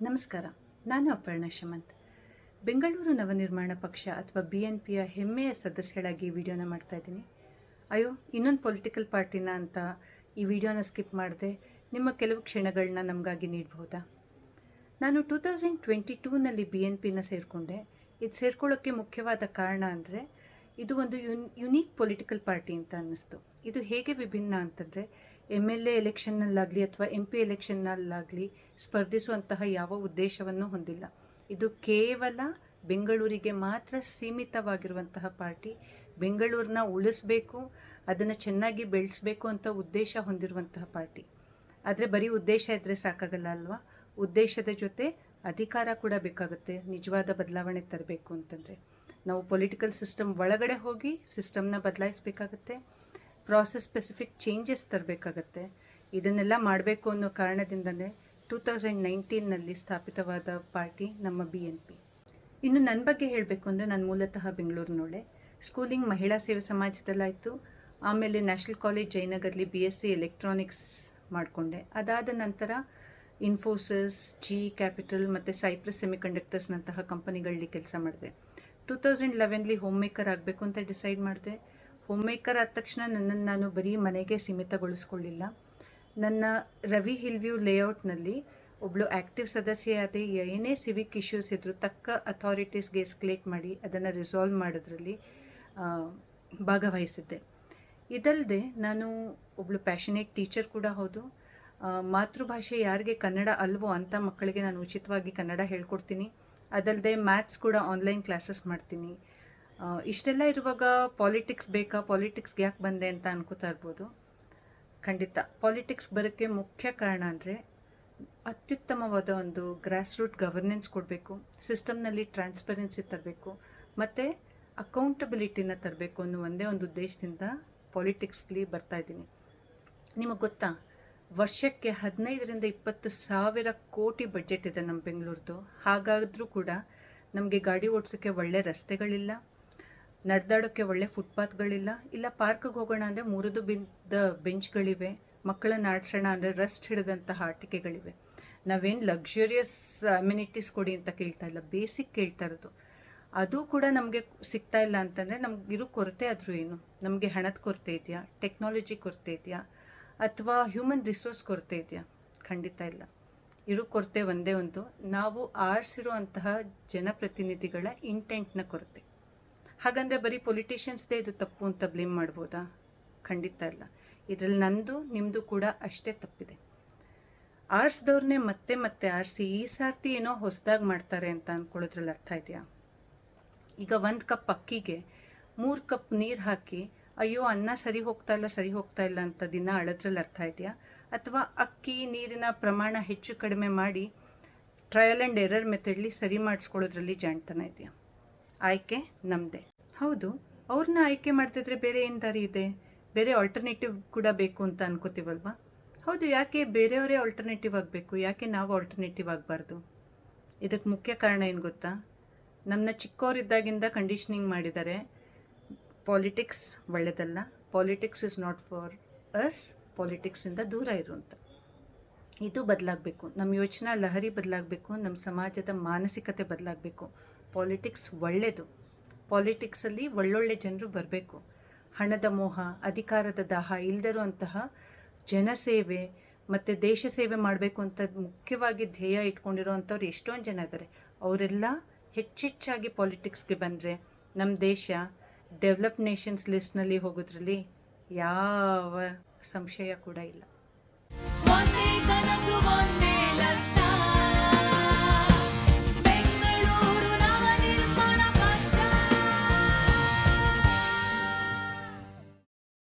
ನಮಸ್ಕಾರ. ನಾನು ಅಪರ್ಣ ಶಮಂತ್. ಬೆಂಗಳೂರು ನವನಿರ್ಮಾಣ ಪಕ್ಷ ಅಥವಾ BNPಯ ಹೆಮ್ಮೆಯ ಸದಸ್ಯಳಾಗಿ ಈ ವಿಡಿಯೋನ ಮಾಡ್ತಾಯಿದ್ದೀನಿ. ಅಯ್ಯೋ, ಇನ್ನೊಂದು ಪೊಲಿಟಿಕಲ್ ಪಾರ್ಟಿನ ಅಂತ ಈ ವಿಡಿಯೋನ ಸ್ಕಿಪ್ ಮಾಡಿದೆ ನಿಮ್ಮ ಕೆಲವು ಕ್ಷಣಗಳನ್ನ ನಮಗಾಗಿ ನೀಡಬಹುದಾ? ನಾನು 2022ನಲ್ಲಿ BNPನ ಸೇರಿಕೊಂಡೆ. ಇದು ಸೇರ್ಕೊಳ್ಳೋಕ್ಕೆ ಮುಖ್ಯವಾದ ಕಾರಣ ಅಂದರೆ ಇದು ಒಂದು ಯುನೀಕ್ ಪೊಲಿಟಿಕಲ್ ಪಾರ್ಟಿ ಅಂತ ಅನ್ನಿಸ್ತು. ಇದು ಹೇಗೆ ವಿಭಿನ್ನ ಅಂತಂದರೆ MLA ಎಲೆಕ್ಷನ್ನಲ್ಲಾಗಲಿ ಅಥವಾ MP ಎಲೆಕ್ಷನ್ನಲ್ಲಾಗಲಿ ಸ್ಪರ್ಧಿಸುವಂತಹ ಯಾವ ಉದ್ದೇಶವನ್ನು ಹೊಂದಿಲ್ಲ. ಇದು ಕೇವಲ ಬೆಂಗಳೂರಿಗೆ ಮಾತ್ರ ಸೀಮಿತವಾಗಿರುವಂತಹ ಪಾರ್ಟಿ. ಬೆಂಗಳೂರನ್ನ ಉಳಿಸ್ಬೇಕು, ಅದನ್ನು ಚೆನ್ನಾಗಿ ಬೆಳೆಸಬೇಕು ಅಂತ ಉದ್ದೇಶ ಹೊಂದಿರುವಂತಹ ಪಾರ್ಟಿ. ಆದರೆ ಬರೀ ಉದ್ದೇಶ ಇದ್ದರೆ ಸಾಕಾಗಲ್ಲ ಅಲ್ವಾ? ಉದ್ದೇಶದ ಜೊತೆ ಅಧಿಕಾರ ಕೂಡ ಬೇಕಾಗುತ್ತೆ. ನಿಜವಾದ ಬದಲಾವಣೆ ತರಬೇಕು ಅಂತಂದರೆ ನಾವು ಪೊಲಿಟಿಕಲ್ ಸಿಸ್ಟಮ್ ಒಳಗಡೆ ಹೋಗಿ ಸಿಸ್ಟಮ್ನ ಬದಲಾಯಿಸಬೇಕಾಗತ್ತೆ. ಪ್ರಾಸೆಸ್ ಸ್ಪೆಸಿಫಿಕ್ ಚೇಂಜಸ್ ತರಬೇಕಾಗತ್ತೆ. ಇದನ್ನೆಲ್ಲ ಮಾಡಬೇಕು ಅನ್ನೋ ಕಾರಣದಿಂದಲೇ 2019ನಲ್ಲಿ ಸ್ಥಾಪಿತವಾದ ಪಾರ್ಟಿ ನಮ್ಮ BNP. ಇನ್ನು ನನ್ನ ಬಗ್ಗೆ ಹೇಳಬೇಕು ಅಂದರೆ ನಾನು ಮೂಲತಃ ಬೆಂಗಳೂರಿನೋಳೆ. ಸ್ಕೂಲಿಂಗ್ ಮಹಿಳಾ ಸೇವಾ ಸಮಾಜದಲ್ಲಾಯಿತು. ಆಮೇಲೆ ನ್ಯಾಷನಲ್ ಕಾಲೇಜ್ ಜಯನಗರ್ಲಿ BSc ಎಲೆಕ್ಟ್ರಾನಿಕ್ಸ್ ಮಾಡಿಕೊಂಡೆ. ಅದಾದ ನಂತರ ಇನ್ಫೋಸಿಸ್, GE ಕ್ಯಾಪಿಟಲ್ ಮತ್ತು ಸೈಪ್ರಸ್ ಸೆಮಿಕಂಡಕ್ಟರ್ಸ್ನಂತಹ ಕಂಪನಿಗಳಲ್ಲಿ ಕೆಲಸ ಮಾಡಿದೆ. 2011ಲಿ ಹೋಮ್ ಮೇಕರ್ ಆಗಬೇಕು ಅಂತ ಡಿಸೈಡ್ ಮಾಡಿದೆ. ಹೋಮ್ ಮೇಕರ್ ಆದ ತಕ್ಷಣ ನನ್ನನ್ನು ನಾನು ಬರೀ ಮನೆಗೆ ಸೀಮಿತಗೊಳಿಸ್ಕೊಳ್ಳಿಲ್ಲ. ನನ್ನ ರವಿ ಹಿಲ್ವ್ಯೂ ಲೇಔಟ್ನಲ್ಲಿ ಒಬ್ಬಳು ಆ್ಯಕ್ಟಿವ್ ಸದಸ್ಯೆಯಾದ ಏನೇ ಸಿವಿಕ್ ಇಶ್ಯೂಸ್ ಇದ್ದರೂ ತಕ್ಕ ಅಥಾರಿಟೀಸ್ಗೆ ಎಸ್ಕಲೇಟ್ ಮಾಡಿ ಅದನ್ನು ರಿಸಾಲ್ವ್ ಮಾಡೋದ್ರಲ್ಲಿ ಭಾಗವಹಿಸಿದ್ದೆ. ಇದಲ್ಲದೆ ನಾನು ಒಬ್ಬಳು ಪ್ಯಾಷನೇಟ್ ಟೀಚರ್ ಕೂಡ ಹೌದು. ಮಾತೃಭಾಷೆ ಯಾರಿಗೆ ಕನ್ನಡ ಅಲ್ವೋ ಅಂಥ ಮಕ್ಕಳಿಗೆ ನಾನು ಉಚಿತವಾಗಿ ಕನ್ನಡ ಹೇಳ್ಕೊಡ್ತೀನಿ. ಅದಲ್ಲದೆ ಮ್ಯಾಥ್ಸ್ ಕೂಡ ಆನ್ಲೈನ್ ಕ್ಲಾಸಸ್ ಮಾಡ್ತೀನಿ. ಇಷ್ಟೆಲ್ಲ ಇರುವಾಗ ಪಾಲಿಟಿಕ್ಸ್ ಬೇಕಾ, ಪಾಲಿಟಿಕ್ಸ್ಗೆ ಯಾಕೆ ಬಂದೆ ಅಂತ ಅನ್ಕೋತಾ ಇರ್ಬೋದು. ಖಂಡಿತ ಪಾಲಿಟಿಕ್ಸ್ ಬರೋಕ್ಕೆ ಮುಖ್ಯ ಕಾರಣ ಅಂದರೆ ಅತ್ಯುತ್ತಮವಾದ ಒಂದು ಗ್ರಾಸ್ ರೂಟ್ ಗವರ್ನೆನ್ಸ್ ಕೊಡಬೇಕು, ಸಿಸ್ಟಮ್ನಲ್ಲಿ ಟ್ರಾನ್ಸ್ಪರೆನ್ಸಿ ತರಬೇಕು ಮತ್ತು ಅಕೌಂಟಬಿಲಿಟಿನ ತರಬೇಕು ಅನ್ನೋ ಒಂದೇ ಒಂದು ಉದ್ದೇಶದಿಂದ ಪಾಲಿಟಿಕ್ಸ್ಲಿ ಬರ್ತಾಯಿದ್ದೀನಿ. ನಿಮಗೆ ಗೊತ್ತಾ, ವರ್ಷಕ್ಕೆ 15ರಿಂದ 20 ಸಾವಿರ ಕೋಟಿ ಬಡ್ಜೆಟ್ ಇದೆ ನಮ್ಮ ಬೆಂಗಳೂರದು. ಹಾಗಾದರೂ ಕೂಡ ನಮಗೆ ಗಾಡಿ ಓಡಿಸೋಕ್ಕೆ ಒಳ್ಳೆ ರಸ್ತೆಗಳಿಲ್ಲ, ನಡೆದಾಡೋಕ್ಕೆ ಒಳ್ಳೆ ಫುಟ್ಪಾತ್ಗಳಿಲ್ಲ, ಇಲ್ಲ ಪಾರ್ಕಿಗೆ ಹೋಗೋಣ ಅಂದರೆ ಮುರಿದು ಬಿದ್ದ ಬೆಂಚ್ಗಳಿವೆ, ಮಕ್ಕಳನ್ನ ಆಡಿಸೋಣ ಅಂದರೆ ರಸ್ಟ್ ಹಿಡಿದಂತಹ ಆಟಿಕೆಗಳಿವೆ. ನಾವೇನು ಲಕ್ಸುರಿಯಸ್ ಅಮ್ಯುನಿಟೀಸ್ ಕೊಡಿ ಅಂತ ಕೇಳ್ತಾ ಇಲ್ಲ, ಬೇಸಿಕ್ ಕೇಳ್ತಾ ಇರೋದು. ಅದು ಕೂಡ ನಮಗೆ ಸಿಗ್ತಾ ಇಲ್ಲ ಅಂತಂದರೆ ನಮಗಿರೋ ಕೊರತೆ ಆದರೂ ಏನು? ನಮಗೆ ಹಣದ ಕೊರತೆ ಇದೆಯಾ, ಟೆಕ್ನಾಲಜಿ ಕೊರತೆ ಇದೆಯಾ, ಅಥವಾ ಹ್ಯೂಮನ್ ರಿಸೋರ್ಸ್ ಕೊರತೆ ಇದೆಯಾ? ಖಂಡಿತ ಇಲ್ಲ. ಇರೋ ಕೊರತೆ ಒಂದೇ ಒಂದು, ನಾವು ಆರಿಸಿರುವಂತಹ ಜನಪ್ರತಿನಿಧಿಗಳ ಇಂಟೆಂಟ್ನ ಕೊರತೆ. ಹಾಗಂದರೆ ಬರೀ ಪೊಲಿಟಿಷಿಯನ್ಸ್ದೇ ಇದು ತಪ್ಪು ಅಂತ ಬ್ಲೇಮ್ ಮಾಡ್ಬೋದಾ? ಖಂಡಿತ ಇಲ್ಲ. ಇದರಲ್ಲಿ ನಂದು ನಿಮ್ಮದು ಕೂಡ ಅಷ್ಟೇ ತಪ್ಪಿದೆ. ಆರಿಸಿದವ್ರನ್ನೇ ಮತ್ತೆ ಮತ್ತೆ ಆರಿಸಿ ಈ ಸಾರ್ತಿ ಏನೋ ಹೊಸದಾಗಿ ಮಾಡ್ತಾರೆ ಅಂತ ಅಂದ್ಕೊಳ್ಳೋದ್ರಲ್ಲಿ ಅರ್ಥ ಇದೆಯಾ? ಈಗ 1 ಕಪ್ ಅಕ್ಕಿಗೆ 3 ಕಪ್ ನೀರು ಹಾಕಿ ಅಯ್ಯೋ ಅನ್ನ ಸರಿ ಹೋಗ್ತಾ ಇಲ್ಲ ಅಂತ ದಿನ ಅಳದ್ರಲ್ಲಿ ಅರ್ಥ ಇದೆಯಾ? ಅಥವಾ ಅಕ್ಕಿ ನೀರಿನ ಪ್ರಮಾಣ ಹೆಚ್ಚು ಕಡಿಮೆ ಮಾಡಿ ಟ್ರಯಲ್ ಆ್ಯಂಡ್ ಎರರ್ ಮೆಥಡ್ಲಿ ಸರಿ ಮಾಡಿಸ್ಕೊಳ್ಳೋದ್ರಲ್ಲಿ ಜಾಣ್ತನ ಇದೆಯಾ? ಆಯ್ಕೆ ನಮ್ಮದೇ. ಹೌದು, ಅವ್ರನ್ನ ಆಯ್ಕೆ ಮಾಡ್ತಿದ್ರೆ ಬೇರೆ ಏನು ದಾರಿ ಇದೆ? ಬೇರೆ ಆಲ್ಟರ್ನೇಟಿವ್ ಕೂಡ ಬೇಕು ಅಂತ ಅನ್ಕೋತೀವಲ್ವಾ? ಹೌದು, ಯಾಕೆ ಬೇರೆಯವರೇ ಆಲ್ಟರ್ನೇಟಿವ್ ಆಗಬೇಕು? ಯಾಕೆ ನಾವು ಆಲ್ಟರ್ನೇಟಿವ್ ಆಗಬಾರ್ದು? ಇದಕ್ಕೆ ಮುಖ್ಯ ಕಾರಣ ಏನು ಗೊತ್ತಾ? ನಮ್ಮನ್ನ ಚಿಕ್ಕವರಿದ್ದಾಗಿಂದ ಕಂಡೀಷನಿಂಗ್ ಮಾಡಿದ್ದಾರೆ. ಪಾಲಿಟಿಕ್ಸ್ ಒಳ್ಳೆಯದಲ್ಲ, politics is not for us, ಪಾಲಿಟಿಕ್ಸಿಂದ ದೂರ ಇರುವಂಥ. ಇದು ಬದಲಾಗಬೇಕು. ನಮ್ಮ ಯೋಚನಾ ಲಹರಿ ಬದಲಾಗಬೇಕು, ನಮ್ಮ ಸಮಾಜದ ಮಾನಸಿಕತೆ ಬದಲಾಗಬೇಕು. ಪಾಲಿಟಿಕ್ಸ್ ಒಳ್ಳೆಯದು. ಪಾಲಿಟಿಕ್ಸಲ್ಲಿ ಒಳ್ಳೊಳ್ಳೆ ಜನರು ಬರಬೇಕು. ಹಣದ ಮೋಹ, ಅಧಿಕಾರದ ದಾಹ ಇಲ್ಲದಿರುವಂತಹ ಜನಸೇವೆ ಮತ್ತು ದೇಶ ಸೇವೆ ಮಾಡಬೇಕು ಅಂತ ಮುಖ್ಯವಾಗಿ ಧ್ಯೇಯ ಇಟ್ಕೊಂಡಿರೋವಂಥವ್ರು ಎಷ್ಟೊಂದು ಜನ ಇದ್ದಾರೆ. ಅವರೆಲ್ಲ ಹೆಚ್ಚೆಚ್ಚಾಗಿ ಪಾಲಿಟಿಕ್ಸ್ಗೆ ಬಂದರೆ ನಮ್ಮ ದೇಶ ಡೆವಲಪ್ ನೇಷನ್ಸ್ ಲಿಸ್ಟ್ನಲ್ಲಿ ಹೋಗೋದ್ರಲ್ಲಿ ಯಾವ ಸಂಶಯ ಕೂಡ ಇಲ್ಲ.